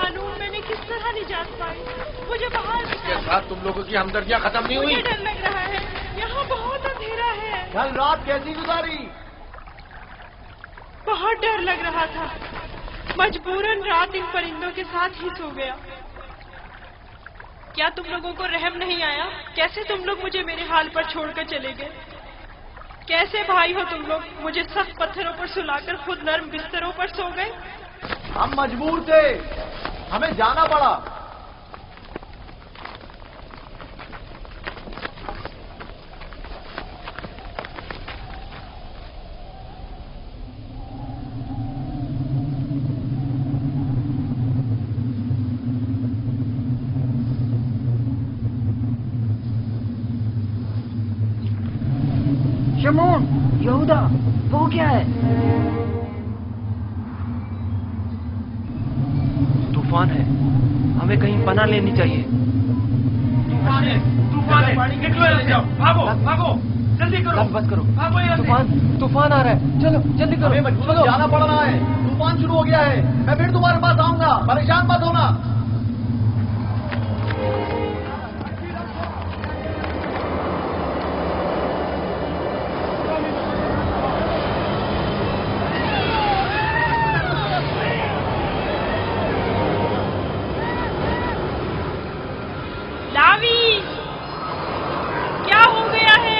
معلوم میں نے کس طرح نجات پائی. مجھے باہر اس کے ساتھ تم لوگوں کی ہمدردیاں ختم نہیں ہوئی. مجھے ڈر لگ رہا ہے, یہاں بہت اندھیرا ہے. کل رات کیسی گزاری؟ بہت ڈر لگ رہا تھا. مجبوراً رات ان پرندوں کے ساتھ ہی سو گیا. کیا تم لوگوں کو رحم نہیں آیا؟ کیسے تم لوگ مجھے میرے حال پر چھوڑ کر چلے گئے؟ کیسے بھائی ہو تم لوگ؟ مجھے سخت پتھروں پر سلا کر خود نرم بستروں پر سو گئے. ہم مجبور تھے, ہمیں جانا پڑا. شمعون, یہودا, وہ کیا ہے؟ طوفان ہے, ہمیں کہیں پناہ لینی چاہیے. طوفان ہے, طوفان ہے, نکلو یہاں سے, بھاگو بھاگو, جلدی کرو. بس کرو, بھاگو یہاں سے. طوفان آ رہا ہے, چلو جلدی کرو. ہمیں مجبور جانا پڑ رہا ہے, طوفان شروع ہو گیا ہے. میں پھر تمہارے پاس آؤں گا, پریشان مت ہونا. لاوی, کیا ہو گیا ہے؟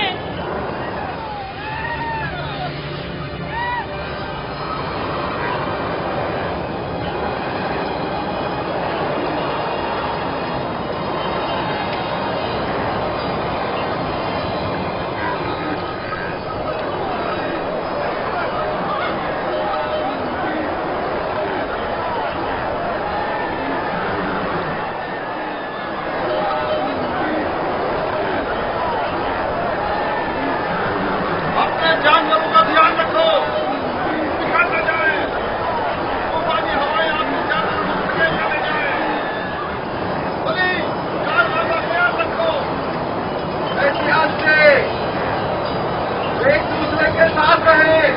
اپنے جانوروں کا دھیان رکھو, بگڑ نہ جائے. طوفانی ہوائیں آپ کے جانوروں کو پکڑ نہ لے جائیں. بلی, جانوروں کا خیال رکھو. احتیاط سے, ایک دوسرے کے ساتھ رہیں,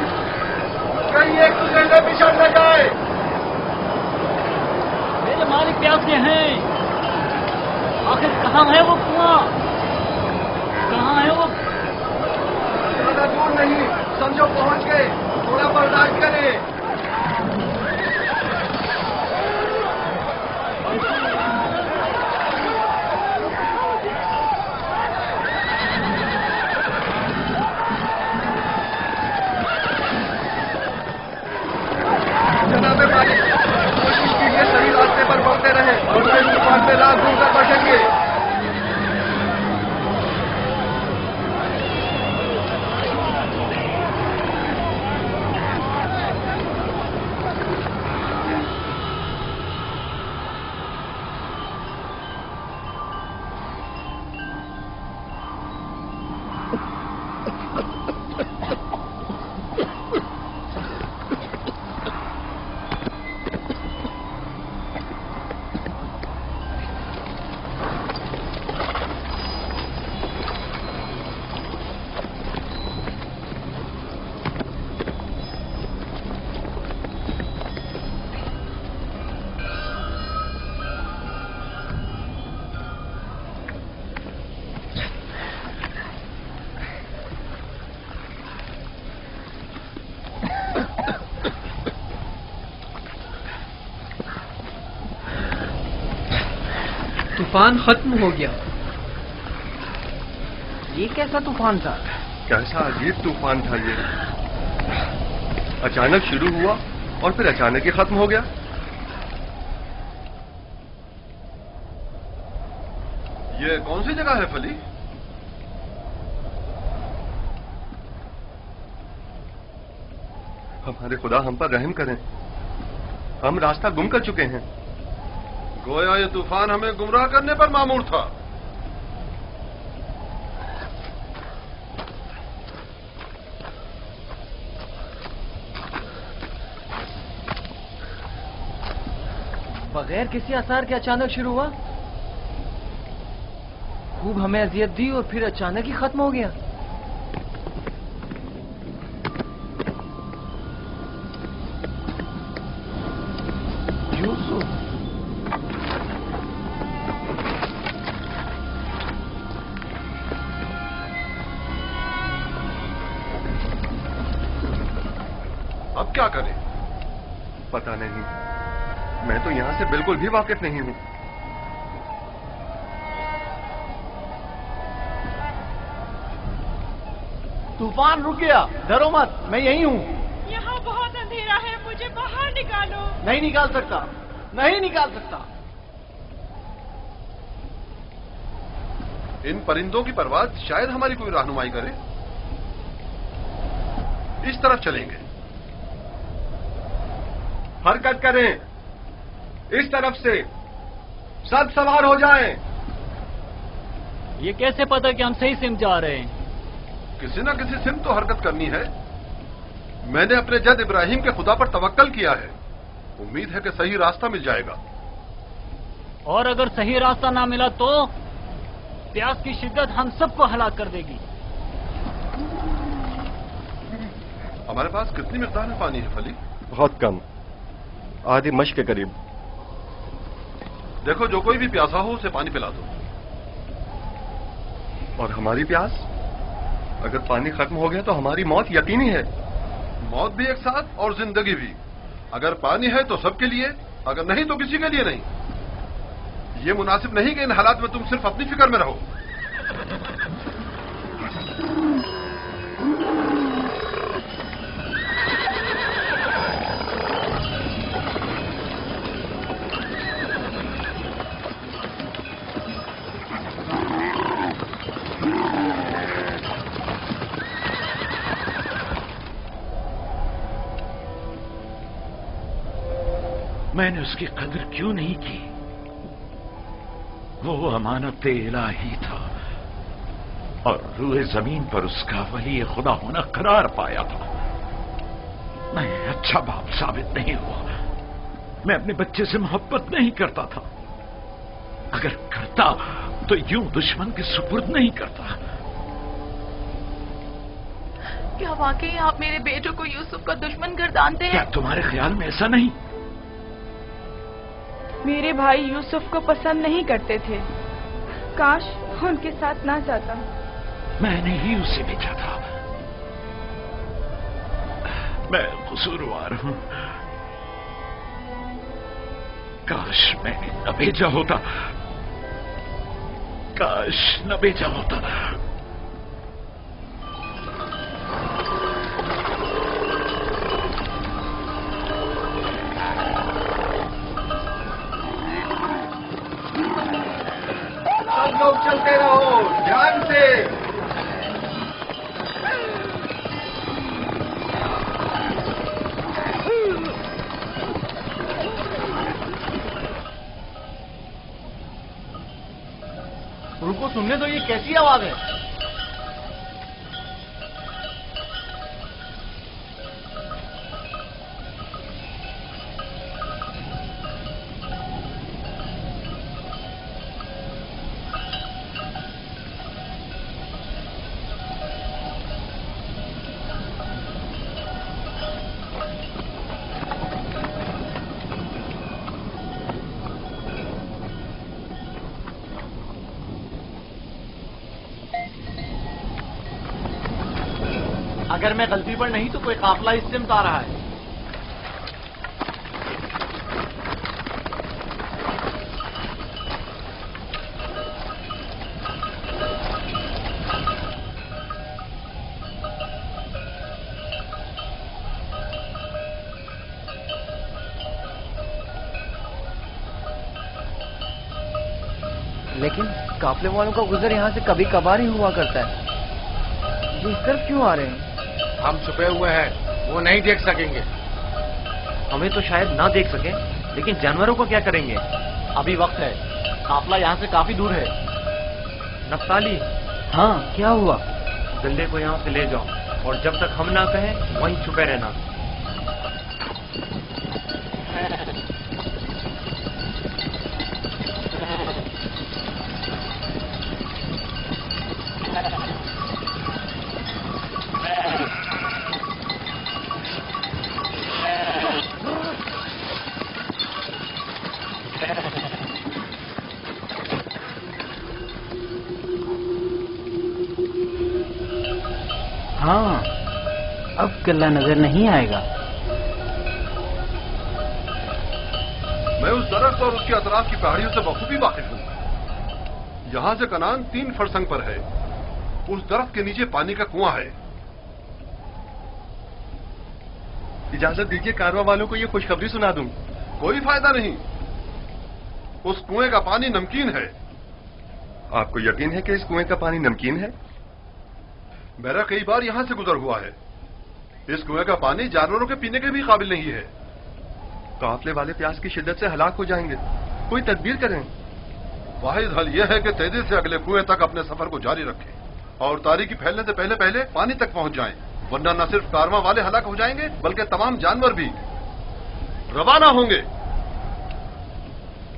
کہیں ایک دوسرے سے بچھڑ نہ جائے. میرے مالک پیاسے ہیں, آخر کہاں ہے وہ کنواں؟ کہاں ہے وہ؟ زیادہ دور نہیں, سمجھو پہنچ گئے. تھوڑا برداشت کریں. جناب مالک, کوشش کیجیے صحیح راستے پر بڑھتے رہیں, اور اس طوفان سے رات دور کر بچیں گے. طوفان ختم ہو گیا. یہ کیسا طوفان تھا؟ کیسا عجیب طوفان تھا یہ. اچانک شروع ہوا اور پھر اچانک ہی ختم ہو گیا. یہ کون سی جگہ ہے فلی؟ ہمارے خدا ہم پر رحم کریں, ہم راستہ گم کر چکے ہیں. گویا یہ طوفان ہمیں گمراہ کرنے پر مامور تھا. بغیر کسی آثار کے اچانک شروع ہوا, خوب ہمیں اذیت دی اور پھر اچانک ہی ختم ہو گیا. یوسف, अब क्या करें? पता नहीं, मैं तो यहाँ से बिल्कुल भी वाकिफ नहीं हूँ। तूफान रुक गया, डरो मत, मैं यही हूँ। यहाँ बहुत अंधेरा है, मुझे बाहर निकालो। नहीं निकाल सकता, नहीं निकाल सकता। इन परिंदों की परवाज़ शायद हमारी कोई रहनुमाई करे। इस तरफ चलेंगे। हरकत करें, इस तरफ से। सब सवार हो जाएं। ये कैसे पता कि हम सही सिम जा रहे हैं? किसी न किसी सिम तो हरकत करनी है। मैंने अपने जद इब्राहिम के खुदा पर तवक्कल किया है। उम्मीद है कि सही रास्ता मिल जाएगा। और अगर सही रास्ता ना मिला तो प्यास की शिद्दत हम सबको हलाक कर देगी। हमारे पास कितनी मिकदार में पानी है फली? बहुत कम, आधी मश्क के करीब। देखो, जो कोई भी प्यासा हो उसे पानी पिला दो। और हमारी प्यास? अगर पानी खत्म हो गया तो हमारी मौत यकीनी है। मौत भी एक साथ और जिंदगी भी। अगर पानी है तो सबके लिए, अगर नहीं तो किसी के लिए नहीं। ये मुनासिब नहीं कि इन हालात में तुम सिर्फ अपनी फिक्र में रहो। मैंने उसकी कदर क्यों नहीं की? वो अमानत इलाही था और रूए जमीन पर उसका वली खुदा होना करार पाया था। मैं अच्छा बाप साबित नहीं हुआ। मैं अपने बच्चे से मोहब्बत नहीं करता था। अगर करता तो यूं दुश्मन के सुपुर्द नहीं करता। क्या वाकई आप मेरे बेटों को यूसुफ का दुश्मन गर्दानते हैं? क्या तुम्हारे ख्याल में ऐसा नहीं? मेरे भाई यूसुफ को पसंद नहीं करते थे। काश उनके साथ ना जाता। मैंने ही उसे भेजा था। मैं कसूरवार हूं। काश मैंने न भेजा होता। काश न भेजा होता। सब लोग चलते रहो, ध्यान से। रुको, सुनने दो, ये कैसी आवाज है? अगर मैं गलती पर नहीं तो कोई काफिला इस सिमत आ रहा है। लेकिन काफले वालों का गुजर यहाँ से कभी कभार ही हुआ करता है। ये इस तरफ क्यों आ रहे हैं? हम छुपे हुए हैं, वो नहीं देख सकेंगे। हमें तो शायद ना देख सके, लेकिन जानवरों को क्या करेंगे? अभी वक्त है, काफिला यहाँ से काफी दूर है। नफ्ताली, हाँ क्या हुआ? गंदे को यहाँ से ले जाओ और जब तक हम ना कहें वहीं छुपे रहना। हाँ, अब किला नजर नहीं आएगा। मैं उस दरख्त और उसके अतराफ की पहाड़ियों से बखूबी वाकिफ हूं। यहां से कनान 3 फरसंग पर है। उस दरख्त के नीचे पानी का कुआं है। इजाजत दीजिए कारवां वालों को ये खुशखबरी सुना दूं। कोई फायदा नहीं। उस कुएं का पानी नमकीन है। आपको यकीन है कि इस कुएं का पानी नमकीन है? मेरा कई बार यहां से गुजर हुआ है। इस कुएं का पानी जानवरों के पीने के भी काबिल नहीं है। काफले वाले प्यास की शिद्दत से हलाक हो जाएंगे। कोई तदबीर करें। वाहिद हल यह है कि तेजी से अगले कुएं तक अपने सफर को जारी रखें और तारीकी फैलने से पहले पहले पानी तक पहुंच जाएं, वरना न सिर्फ कारवां वाले हलाक हो जाएंगे बल्कि तमाम जानवर भी। रवाना होंगे।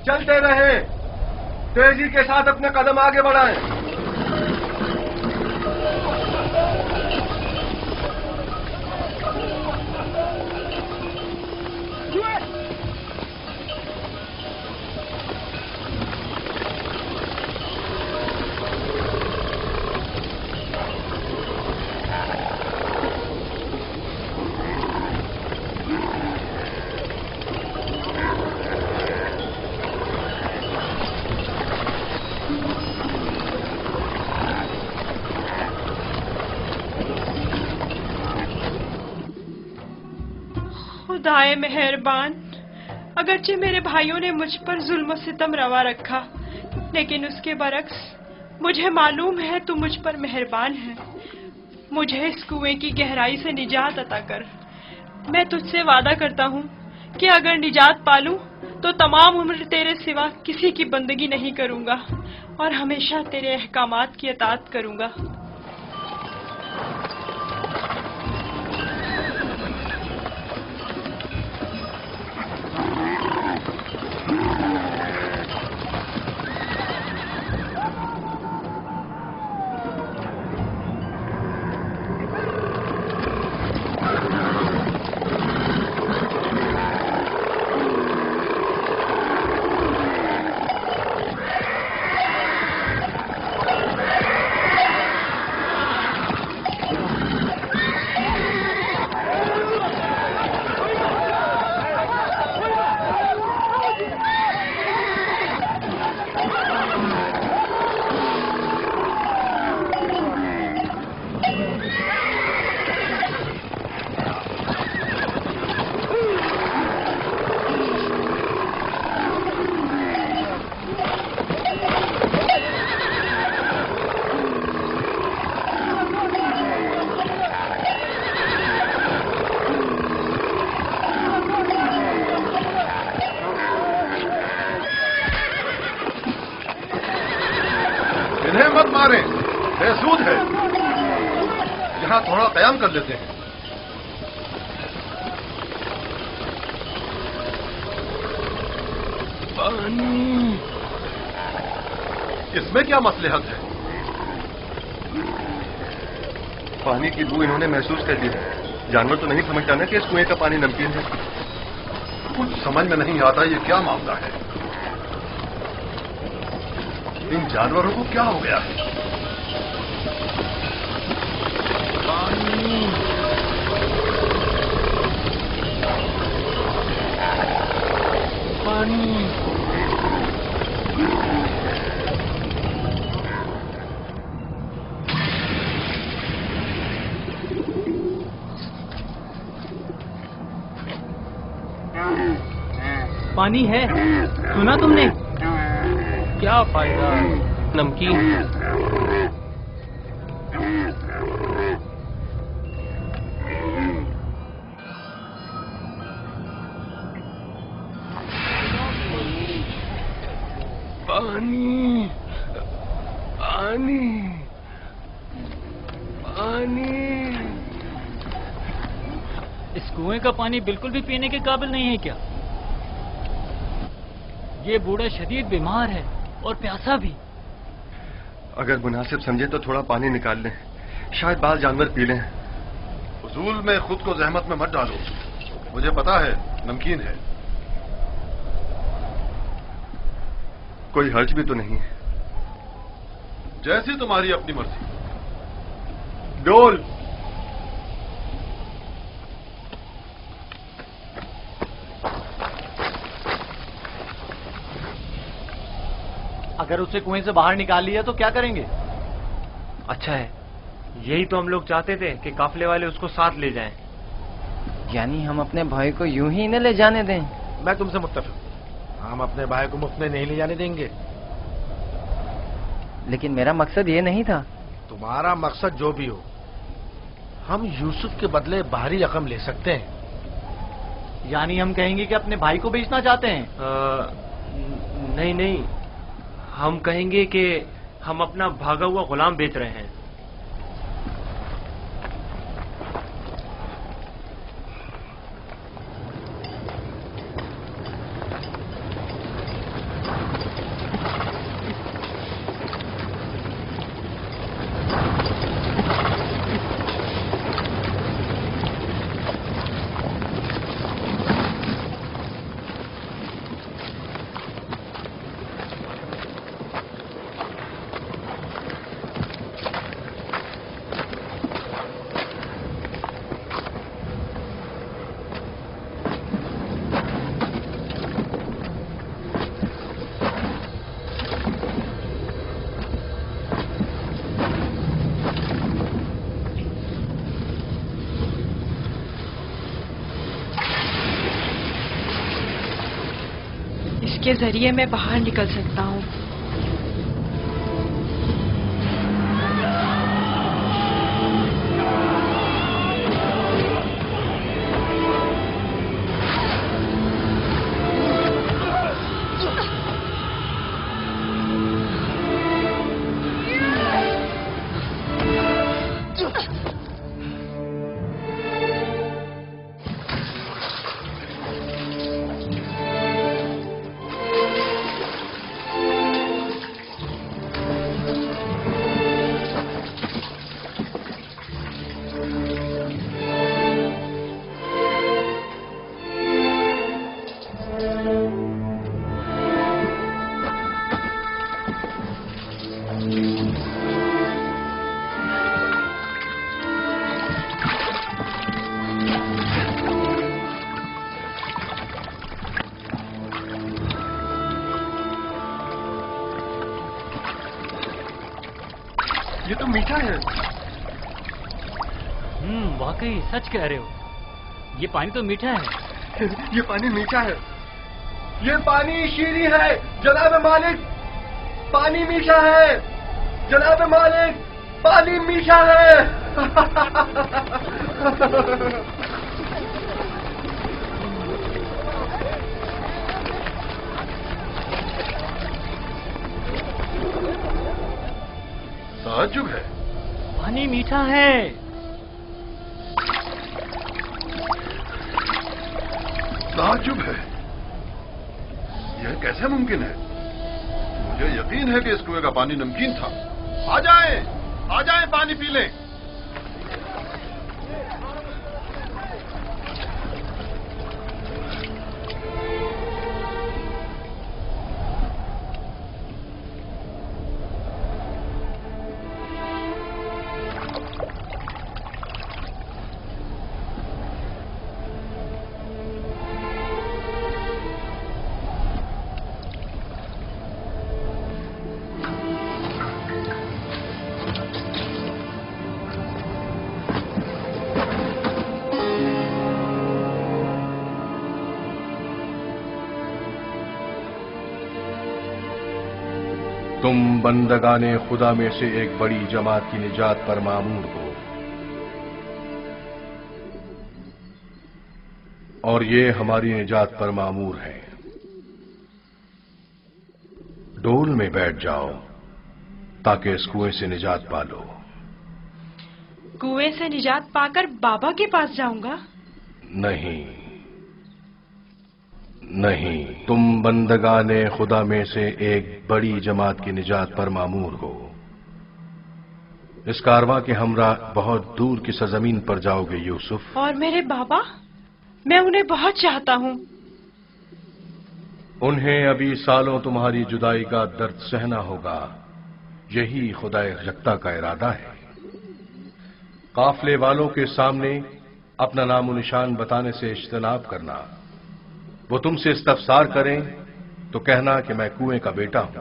चलते रहें, तेजी के साथ अपने कदम आगे बढ़ाएं। खुदाए मेहरबान, अगरचे मेरे भाइयों ने मुझ पर जुल्म सितम रवा रखा, लेकिन उसके बरक्स मुझे मालूम है तू मुझ पर मेहरबान है। मुझे इस कुएं की गहराई से निजात अता कर। मैं तुझसे वादा करता हूँ कि अगर निजात पालूं तो तमाम उम्र तेरे सिवा किसी की बंदगी नहीं करूंगा और हमेशा तेरे अहकामात की अतात करूंगा। इन्हें मत मारें, बेसूद है। यहां थोड़ा कयाम कर लेते हैं। इसमें क्या मसलहत है? पानी की बू इन्होंने महसूस कर ली है। जानवर तो नहीं समझता ना कि इस कुएं का पानी नमकीन है। कुछ समझ में नहीं आता ये क्या मामला है। इन जानवरों को क्या हो गया है? पानी है, सुना तुमने? क्या फायदा, नमकीन है। पानी, पानी, पानी। इस कुएं का पानी बिल्कुल भी पीने के काबिल नहीं है क्या? ये बूढ़ा शदीद बीमार है और प्यासा भी। अगर मुनासिब समझे तो थोड़ा पानी निकाल लें, शायद बाल जानवर पी लें। फजूल में खुद को जहमत में मत डालो, मुझे पता है नमकीन है। कोई हर्ज भी तो नहीं है। जैसी तुम्हारी अपनी मर्जी। डोल। اگر اسے کنویں سے باہر نکال لیا تو کیا کریں گے؟ اچھا ہے، یہی تو ہم لوگ چاہتے تھے کہ قافلے والے اس کو ساتھ لے جائیں۔ یعنی ہم اپنے بھائی کو یوں ہی نہ لے جانے دیں؟ میں تم سے متفق، ہم اپنے بھائی کو مفت میں نہیں لے جانے دیں گے۔ لیکن میرا مقصد یہ نہیں تھا۔ تمہارا مقصد جو بھی ہو، ہم یوسف کے بدلے باہری رقم لے سکتے ہیں۔ یعنی ہم کہیں گے کہ اپنے بھائی کو بیچنا چاہتے ہیں؟ نہیں، ہم کہیں گے کہ ہم اپنا بھاگا ہوا غلام بیچ رہے ہیں۔ کے ذریعے میں باہر نکل سکتا ہوں۔ یہ تو میٹھا ہے۔ واقعی سچ کہہ رہے ہو، یہ پانی تو میٹھا ہے۔ یہ پانی میٹھا ہے، یہ پانی شیریں ہے جناب مالک، پانی میٹھا ہے جناب مالک، پانی میٹھا ہے۔ تعجب ہے، پانی میٹھا ہے۔ تعجب ہے، یہ کیسے ممکن ہے؟ مجھے یقین ہے کہ اس کنویں کا پانی نمکین تھا۔ آ جائیں پانی پی لیں۔ تم بندگان خدا میں سے ایک بڑی جماعت کی نجات پر مامور ہو، اور یہ ہماری نجات پر مامور ہے۔ ڈول میں بیٹھ جاؤ تاکہ اس کنویں سے نجات پا لو۔ کنویں سے نجات پا کر بابا کے پاس جاؤں گا؟ نہیں، تم بندگان خدا میں سے ایک بڑی جماعت کی نجات پر مامور ہو۔ اس کارواں کے ہمراہ بہت دور کی سرزمین پر جاؤ گے یوسف۔ اور میرے بابا؟ میں انہیں بہت چاہتا ہوں۔ انہیں ابھی سالوں تمہاری جدائی کا درد سہنا ہوگا، یہی خدا یکتا کا ارادہ ہے۔ قافلے والوں کے سامنے اپنا نام و نشان بتانے سے اجتناب کرنا۔ وہ تم سے استفسار کریں تو کہنا کہ میں کنویں کا بیٹا ہوں۔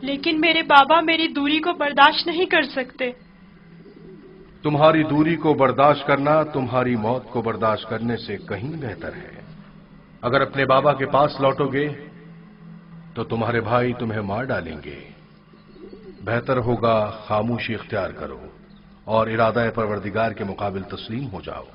लेकिन मेरे बाबा मेरी दूरी को बर्दाश्त नहीं कर सकते। तुम्हारी दूरी को बर्दाश्त करना तुम्हारी मौत को बर्दाश्त करने से कहीं बेहतर है। अगर अपने बाबा के पास लौटोगे तो तुम्हारे भाई तुम्हें मार डालेंगे। बेहतर होगा खामोशी इख्तियार करो और इरादा परवरदिगार के मुकाबिल तस्लीम हो जाओ।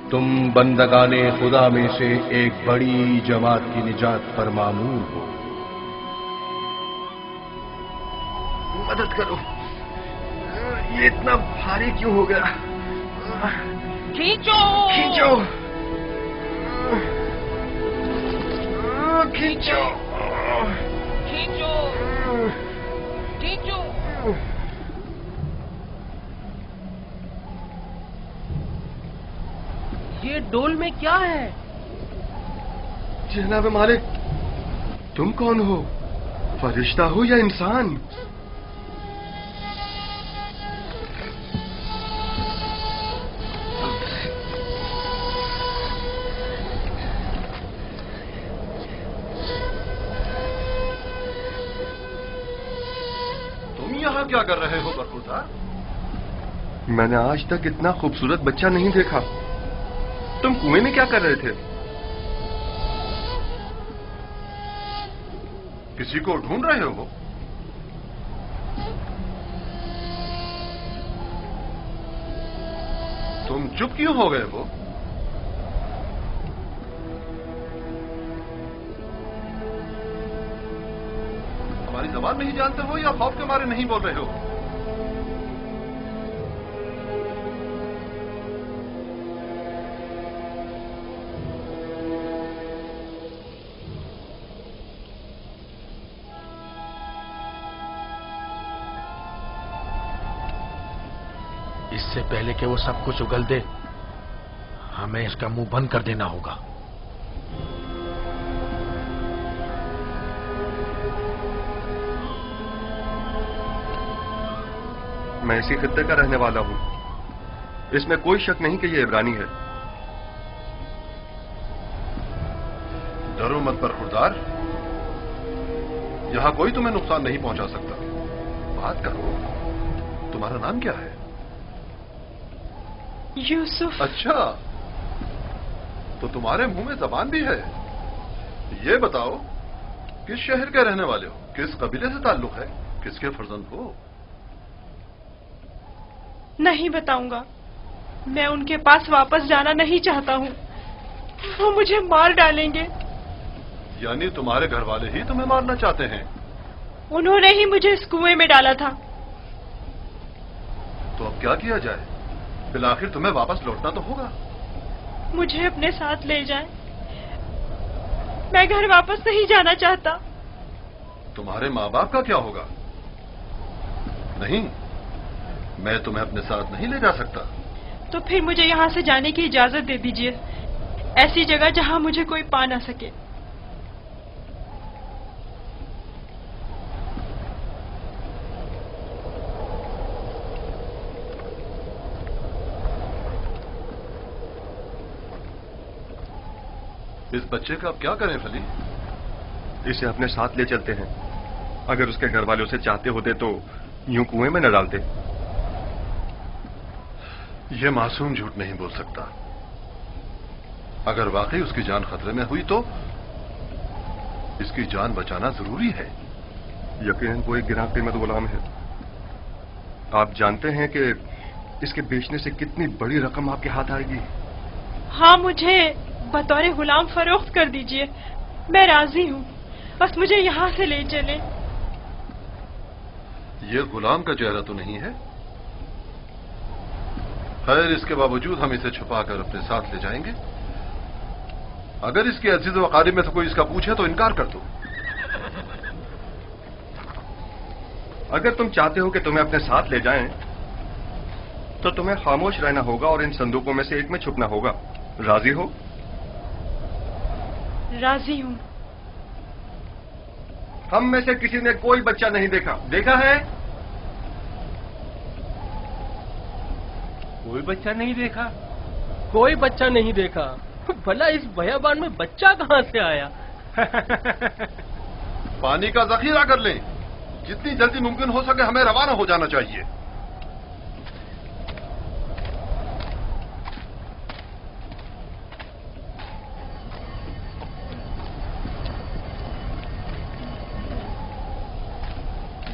तुम बंदगाने खुदा में से एक बड़ी जमात की निजात पर मामूल हो। मदद करो, ये इतना भारी क्यों हो गया? खींचो खींचो खींचो खींचो खींचो। ये डोल में क्या है? जनाब मालिक, तुम कौन हो? फरिश्ता हो या इंसान? तुम यहाँ क्या कर रहे हो बरखुरदार? मैंने आज तक इतना खूबसूरत बच्चा नहीं देखा। तुम कुएं में क्या कर रहे थे? किसी को ढूंढ रहे हो? तुम चुप क्यों हो गए हो? हमारी जबान नहीं जानते हो या खौफ के मारे नहीं बोल रहे हो? इससे पहले कि वो सब कुछ उगल दे, हमें इसका मुंह बंद कर देना होगा। मैं इसी खित्ते का रहने वाला हूं। इसमें कोई शक नहीं कि ये इब्रानी है। डरो मत बरखुरदार, यहां कोई तुम्हें नुकसान नहीं पहुंचा सकता। बात करो, तुम्हारा नाम क्या है? यूसुफ। अच्छा, तो तुम्हारे मुंह में जबान भी है। ये बताओ, किस शहर के रहने वाले हो? किस कबीले से ताल्लुक है? किसके फर्जंद हो? नहीं बताऊंगा। मैं उनके पास वापस जाना नहीं चाहता हूँ। वो मुझे मार डालेंगे। यानी तुम्हारे घर वाले ही तुम्हें मारना चाहते हैं? उन्होंने ही मुझे इस कुएं में डाला था। तो अब क्या किया जाए? फिर आखिर तुम्हें वापस लौटना तो होगा। मुझे अपने साथ ले जाएं। मैं घर वापस नहीं जाना चाहता। तुम्हारे माँ बाप का क्या होगा? नहीं, मैं तुम्हें अपने साथ नहीं ले जा सकता। तो फिर मुझे यहाँ से जाने की इजाजत दे दीजिए, ऐसी जगह जहाँ मुझे कोई पा ना सके। इस बच्चे का अब क्या करें फली? इसे अपने साथ ले चलते हैं। अगर उसके घर वाले उसे चाहते होते तो यूं कुएं में न डालते। यह मासूम झूठ नहीं बोल सकता। अगर वाकई उसकी जान खतरे में हुई तो इसकी जान बचाना जरूरी है। यकीनन वो एक गिरां कीमत गुलाम है। आप जानते हैं कि इसके बेचने से कितनी बड़ी रकम आपके हाथ आएगी। हाँ, मुझे बतौर गुलाम फरोख्त कर दीजिए, मैं राजी हूँ। बस मुझे यहाँ से ले चले। ये गुलाम का चेहरा तो नहीं है? खैर, इसके बावजूद हम इसे छुपाकर अपने साथ ले जाएंगे। अगर इसके अजीज व क़रीब में से कोई इसका पूछे तो इनकार कर दो। اگر تم چاہتے ہو کہ تمہیں اپنے ساتھ لے جائیں تو تمہیں خاموش رہنا ہوگا اور ان صندوقوں میں سے ایک میں چھپنا ہوگا. راضی ہو؟ راضی ہوں. ہم میں سے کسی نے کوئی بچہ نہیں دیکھا. دیکھا ہے؟ کوئی بچہ نہیں دیکھا. کوئی بچہ نہیں دیکھا. بھلا اس بیابان میں بچہ کہاں سے آیا؟ پانی کا ذخیرہ کر لیں. جتنی جلدی ممکن ہو سکے ہمیں روانہ ہو جانا چاہیے.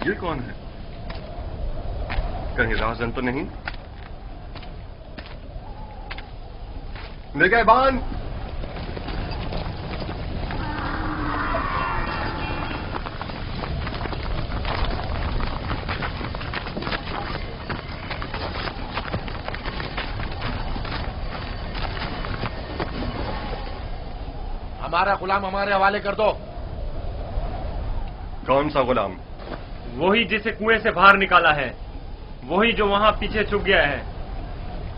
یہ کون ہے؟ کہیں راہزن تو نہیں؟ نگہبان! ہمارا غلام ہمارے حوالے کر دو. کون سا غلام؟ وہی جسے کنویں سے باہر نکالا ہے. وہی جو وہاں پیچھے چھپ گیا ہے.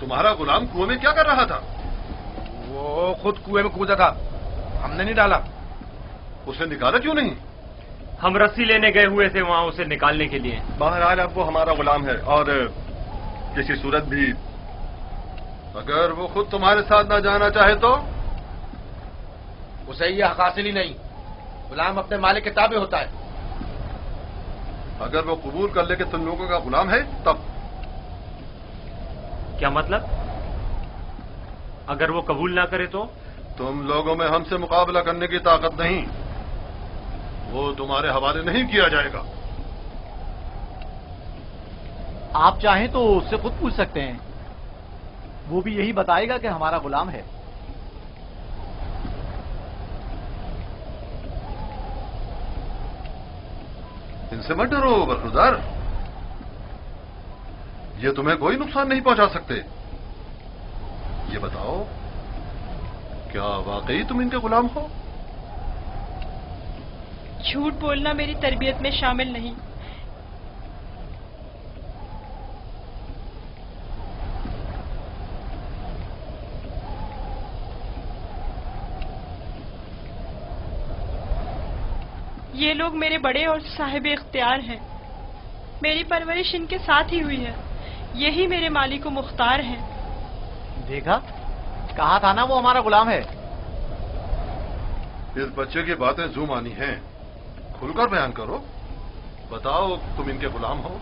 تمہارا غلام کنویں میں کیا کر رہا تھا؟ وہ خود کنویں میں کودا تھا. ہم نے نہیں ڈالا. اسے نکالا کیوں نہیں؟ ہم رسی لینے گئے ہوئے تھے وہاں اسے نکالنے کے لیے. بہرحال اب وہ ہمارا غلام ہے اور کسی صورت بھی اگر وہ خود تمہارے ساتھ نہ جانا چاہے تو اسے یہ حق حاصل ہی نہیں. غلام اپنے مالک کے تابع ہوتا ہے. اگر وہ قبول کر لے کہ تم لوگوں کا غلام ہے تب. کیا مطلب؟ اگر وہ قبول نہ کرے تو؟ تم لوگوں میں ہم سے مقابلہ کرنے کی طاقت نہیں. وہ تمہارے حوالے نہیں کیا جائے گا. آپ چاہیں تو اس سے خود پوچھ سکتے ہیں. وہ بھی یہی بتائے گا کہ ہمارا غلام ہے. ان سے مت ڈرو برخوردار. یہ تمہیں کوئی نقصان نہیں پہنچا سکتے. یہ بتاؤ کیا واقعی تم ان کے غلام ہو؟ جھوٹ بولنا میری تربیت میں شامل نہیں. یہ لوگ میرے بڑے اور صاحب اختیار ہیں. میری پرورش ان کے ساتھ ہی ہوئی ہے. یہی میرے مالک و مختار ہیں. دیکھا، کہا تھا نا وہ ہمارا غلام ہے. اس بچے کی باتیں زو مانی ہیں. کھل کر بیان کرو. بتاؤ تم ان کے غلام ہو.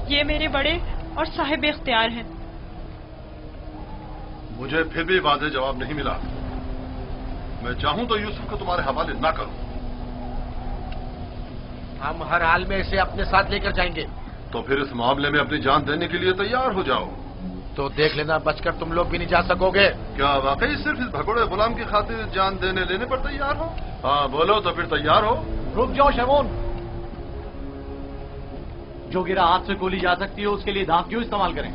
یہ میرے بڑے اور صاحب اختیار ہیں. مجھے پھر بھی واضح جواب نہیں ملا. میں چاہوں تو یوسف کو تمہارے حوالے نہ کروں. ہم ہر حال میں اسے اپنے ساتھ لے کر جائیں گے. تو پھر اس معاملے میں اپنی جان دینے کے لیے تیار ہو جاؤ. تو دیکھ لینا بچ کر تم لوگ بھی نہیں جا سکو گے. کیا واقعی صرف اس بھگوڑے غلام کی خاطر جان دینے لینے پر تیار ہو؟ ہاں بولو تو پھر تیار ہو. رک جاؤ شمون. جو گرا ہاتھ سے گولی جا سکتی ہو اس کے لیے دھاک کیوں استعمال کریں؟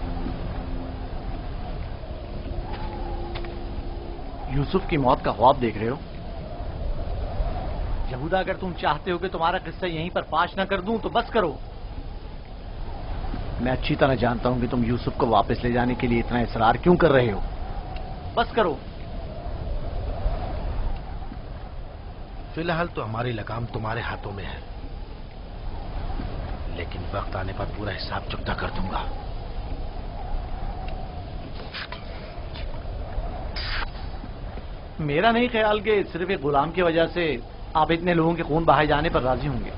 یوسف کی موت کا خواب دیکھ رہے ہو؟ یہودا اگر تم چاہتے ہو کہ تمہارا قصہ یہیں پر فاش نہ کر دوں تو بس کرو. میں اچھی طرح جانتا ہوں کہ تم یوسف کو واپس لے جانے کے لیے اتنا اصرار کیوں کر رہے ہو. بس کرو. فی الحال تو ہماری لگام تمہارے ہاتھوں میں ہے، لیکن وقت آنے پر پورا حساب چکتا کر دوں گا. میرا نہیں خیال کہ صرف ایک غلام کی وجہ سے آپ اتنے لوگوں کے خون بہائے جانے پر راضی ہوں گے.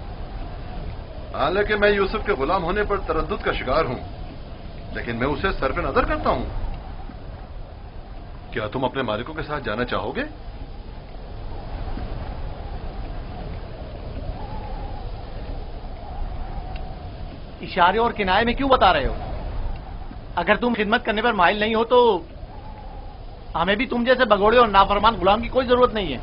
حالانکہ میں یوسف کے غلام ہونے پر تردد کا شکار ہوں، لیکن میں اسے سر پہ نظر کرتا ہوں. کیا تم اپنے مالکوں کے ساتھ جانا چاہو گے؟ اشارے اور کنائے میں کیوں بتا رہے ہو؟ اگر تم خدمت کرنے پر مائل نہیں ہو تو ہمیں بھی تم جیسے بگوڑے اور نافرمان غلام کی کوئی ضرورت نہیں ہے.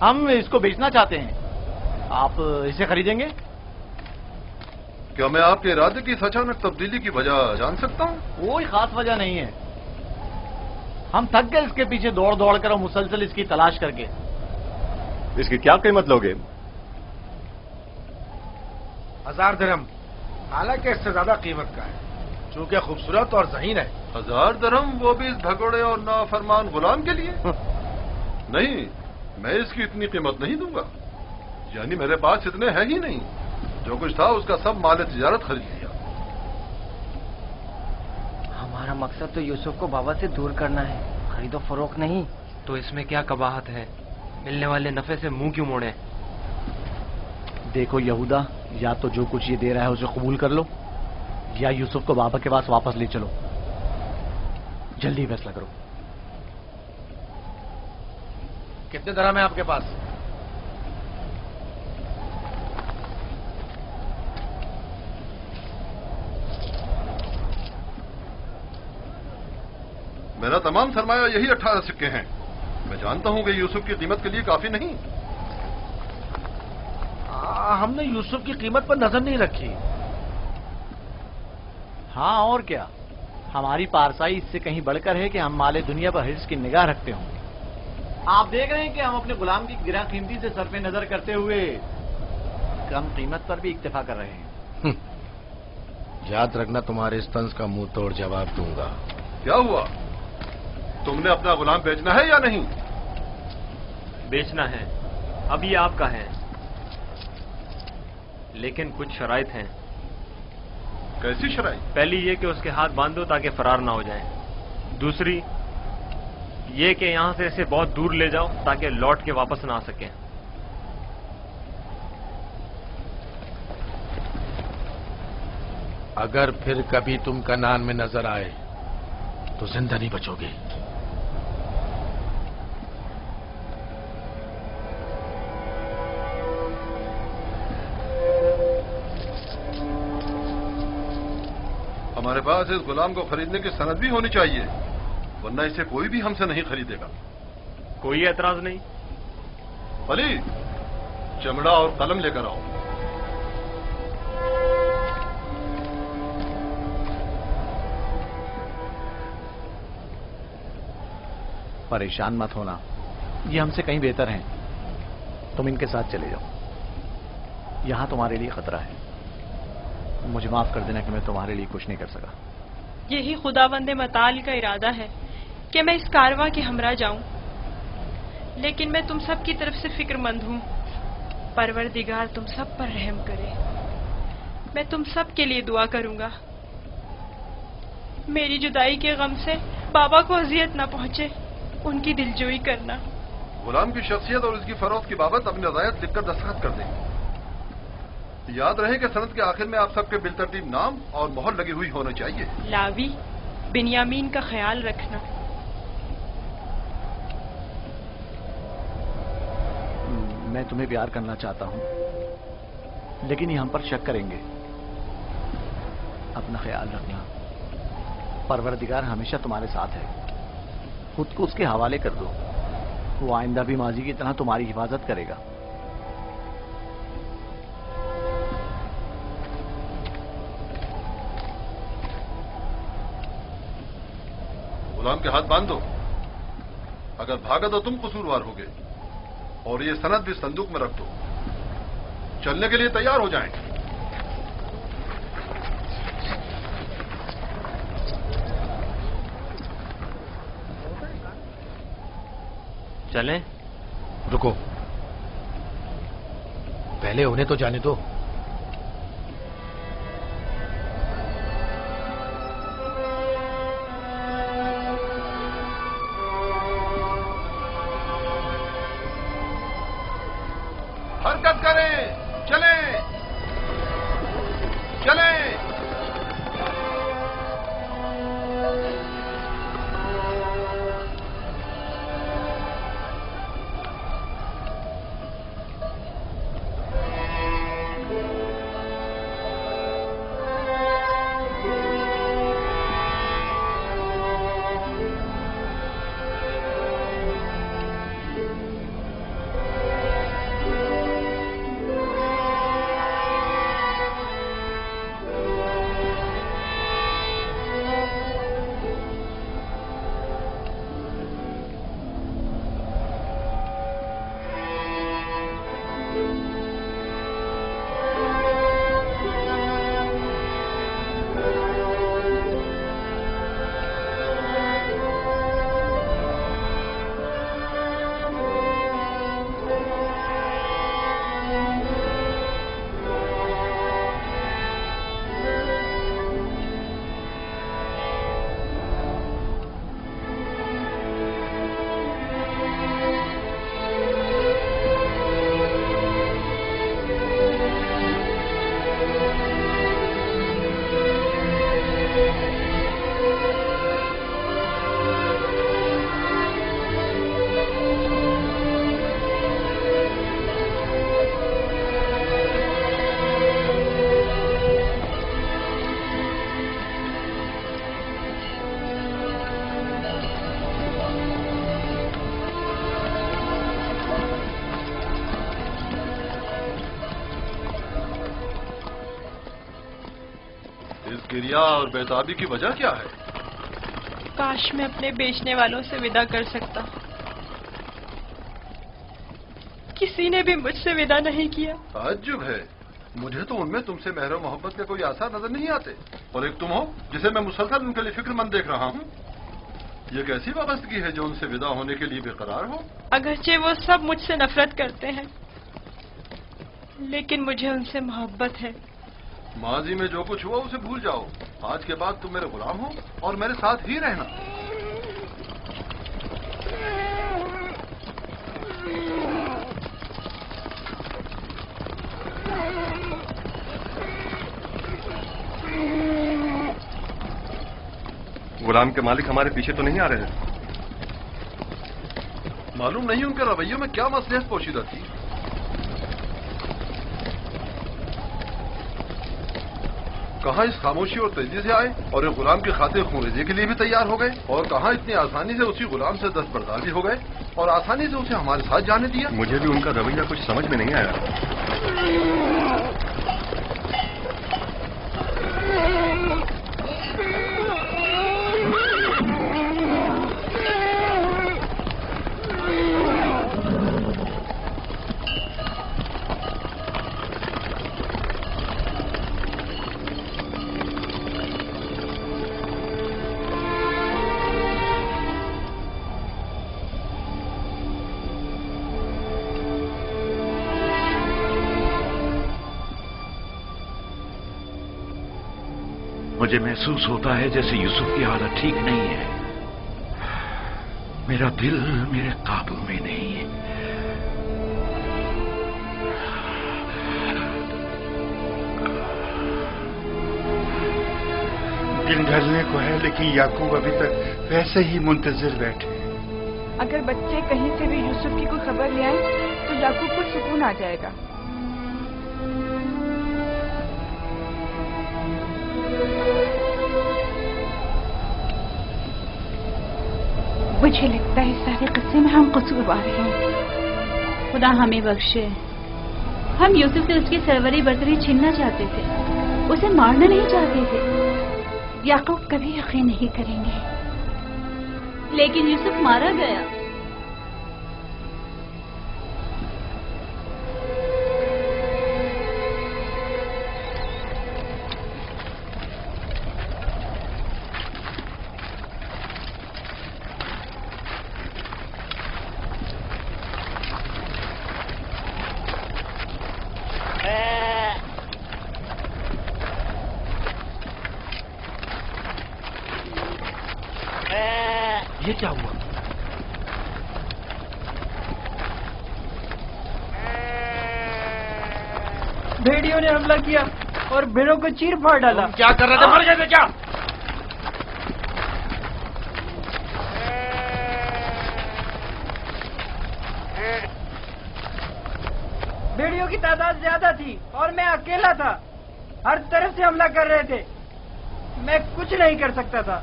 ہم اس کو بیچنا چاہتے ہیں. آپ اسے خریدیں گے؟ کیا میں آپ کے ارادے کی اس اچانک تبدیلی کی وجہ جان سکتا ہوں؟ کوئی خاص وجہ نہیں ہے. हम थक गए इसके पीछे दौड़ दौड़ कर और मुसलसल इसकी तलाश करके। इसकी क्या कीमत लोगे? 1000 दिरहम, हालांकि इससे ज्यादा कीमत का है, चूंकि खूबसूरत और ज़हीन है। 1000 दिरहम, वो भी इस भगोड़े और नाफरमान गुलाम के लिए? नहीं, मैं इसकी इतनी कीमत नहीं दूंगा। यानी मेरे पास इतने हैं ही नहीं। जो कुछ था उसका सब माल तिजारत खरीद लिया। हमारा मकसद तो यूसुफ को बाबा से दूर करना है, खरीदो फरोख्त नहीं। तो इसमें क्या कबाहत है? मिलने वाले नफे से मुंह क्यों मोड़े? देखो यहूदा, या तो जो कुछ ये दे रहा है उसे कबूल कर लो, या यूसुफ को बाबा के पास वापस ले चलो। जल्दी फैसला करो। कितने दिरहम है आपके पास? मेरा तमाम सरमाया यही 18 सिक्के हैं। मैं जानता हूं कि यूसुफ की कीमत के लिए काफी नहीं। हमने यूसुफ की कीमत पर नजर नहीं रखी। हाँ और क्या, हमारी पारसाई इससे कहीं बढ़कर है कि हम माले दुनिया पर हिर्स की निगाह रखते हों। आप देख रहे हैं कि हम अपने गुलाम की गिरा कीमती से सरफे नजर करते हुए कम कीमत पर भी इक्तफा कर रहे हैं। याद रखना, तुम्हारे इस तंज का मुंह तोड़ जवाब दूंगा। क्या हुआ? तुमने अपना गुलाम बेचना है या नहीं? बेचना है, अब ये आपका है, लेकिन कुछ शराइत हैं। कैसी शराइत? पहली ये कि उसके हाथ बांध दो ताकि फरार ना हो जाए। दूसरी ये कि यहां से इसे बहुत दूर ले जाओ ताकि लौट के वापस ना आ सके। अगर फिर कभी तुम कनान में नजर आए तो जिंदा नहीं बचोगे। हमारे पास इस गुलाम को खरीदने की सनद भी होनी चाहिए, वरना इसे कोई भी हमसे नहीं खरीदेगा। कोई एतराज नहीं। अली, चमड़ा और कलम लेकर आओ। परेशान मत होना, ये हमसे कहीं बेहतर हैं। तुम इनके साथ चले जाओ। यहां तुम्हारे लिए खतरा है। मुझे माफ कर देना कि मैं तुम्हारे लिए कुछ नहीं कर सका। यही खुदावंद मताल का इरादा है कि मैं इस कारवां के हमरा जाऊं, लेकिन मैं तुम सब की तरफ से फिक्रमंद हूं। परवरदिगार तुम सब पर रहम करे। मैं तुम सब के लिए दुआ करूंगा। मेरी जुदाई के गम से बाबा को अजियत न पहुंचे, उनकी दिलजोई करना। गुलाम की शख्सियत और उसकी फरोख्त की बाबत अपनी रजायत लिखकर दस्तखत कर दें। याद रहे कि सनद के आखिर में आप सबके बिलतरतीब नाम और मोहर लगी हुई होनी चाहिए। लावी, बिन्यामीन का ख्याल रखना। मैं तुम्हें प्यार करना चाहता हूं, लेकिन ये हम पर शक करेंगे। अपना ख्याल रखना। परवरदिगार हमेशा तुम्हारे साथ है। खुद को उसके हवाले कर दो, वो आइंदा भी माजी की तरह तुम्हारी हिफाजत करेगा। गुलाम के हाथ बांध दो। अगर भागा तो तुम कसूरवार होगे, और ये सनद भी संदूक में रख दो। चलने के लिए तैयार हो जाएं। चलें? रुको, पहले उन्हें तो जाने दो। हरकत करें, चलें, चलें। اس گریا اور بیتابی کی وجہ کیا ہے؟ کاش میں اپنے بیچنے والوں سے ودا کر سکتا. کسی نے بھی مجھ سے ودا نہیں کیا. تعجب ہے، مجھے تو ان میں تم سے مہر و محبت کے کوئی آثار نظر نہیں آتے. اور ایک تم ہو جسے میں مسلسل ان کے لیے فکر مند دیکھ رہا ہوں. یہ کیسی وابستگی ہے جو ان سے ودا ہونے کے لیے بے قرار ہو؟ اگرچہ وہ سب مجھ سے نفرت کرتے ہیں لیکن مجھے ان سے محبت ہے. ماضی میں جو کچھ ہوا اسے بھول جاؤ. آج کے بعد تم میرے غلام ہو اور میرے ساتھ ہی رہنا. غلام کے مالک ہمارے پیچھے تو نہیں آ رہے؟ معلوم نہیں ان کے رویوں میں کیا مصلحت پوشیدہ تھی. کہاں اس خاموشی اور تیزی سے آئے اور ایک غلام کی خاطر خونریزی کے لیے بھی تیار ہو گئے، اور کہاں اتنی آسانی سے اسی غلام سے دستبردار بھی ہو گئے اور آسانی سے اسے ہمارے ساتھ جانے دیا. مجھے بھی ان کا رویہ کچھ سمجھ میں نہیں آیا. مجھے محسوس ہوتا ہے جیسے یوسف کی حالت ٹھیک نہیں ہے. میرا دل میرے قابو میں نہیں ہے. دن ڈھلنے کو ہے لیکن یعقوب ابھی تک ویسے ہی منتظر بیٹھے. اگر بچے کہیں سے بھی یوسف کی کوئی خبر لے آئیں تو یعقوب کو سکون آ جائے گا. مجھے لگتا ہے سارے قصے میں ہم قصوروار ہیں. خدا ہمیں بخشے. ہم یوسف سے اس کی سروری برتری چھیننا چاہتے تھے، اسے مارنا نہیں چاہتے تھے. یعقوب کبھی یقین نہیں کریں گے. لیکن یوسف مارا گیا. یہ کیا ہوا؟ بھیڑیوں نے حملہ کیا اور بھیڑوں کو چیر پھاڑ ڈالا. کیا کر رہے تھے؟ مر گئے تھے کیا؟ بھیڑیوں کی تعداد زیادہ تھی اور میں اکیلا تھا. ہر طرف سے حملہ کر رہے تھے. میں کچھ نہیں کر سکتا تھا.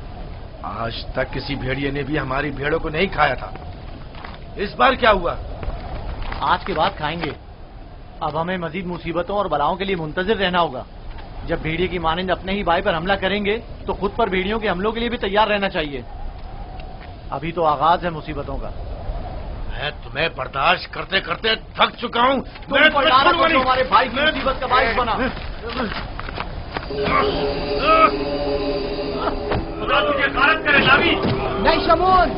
آج تک کسی بھیڑیے نے بھی ہماری بھیڑوں کو نہیں کھایا تھا. اس بار کیا ہوا؟ آج کے بعد کھائیں گے. اب ہمیں مزید مصیبتوں اور بلاؤں کے لیے منتظر رہنا ہوگا. جب بھیڑیے کی مانند اپنے ہی بھائی پر حملہ کریں گے تو خود پر بھیڑیوں کے حملوں کے لیے بھی تیار رہنا چاہیے. ابھی تو آغاز ہے مصیبتوں کا. میں تمہیں برداشت کرتے کرتے تھک چکا ہوں. ہمارے بھائی کی مصیبت کا باعث بنا. خدا تجھے غارت کرے لاوی. نہیں شمون.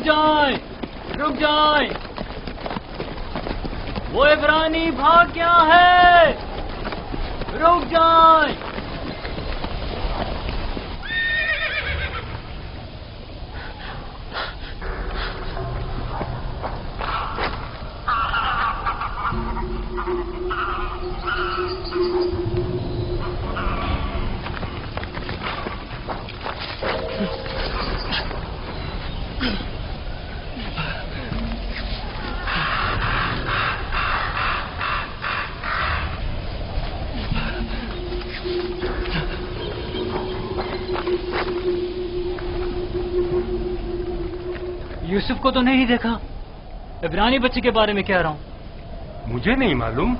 جائیں، رک جائیں، وہ عبرانی بھاگ گیا ہے، رک جائیں۔ یوسف کو تو نہیں دیکھا، عبرانی بچے کے بارے میں کہہ رہا ہوں۔ مجھے نہیں معلوم،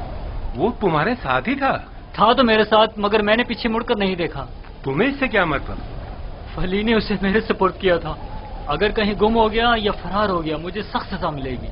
وہ تمہارے ساتھ ہی تھا تو میرے ساتھ، مگر میں نے پیچھے مڑ کر نہیں دیکھا۔ تمہیں اس سے کیا مطلب؟ فلی نے اسے میرے سپورٹ کیا تھا، اگر کہیں گم ہو گیا یا فرار ہو گیا مجھے سخت سزا ملے گی۔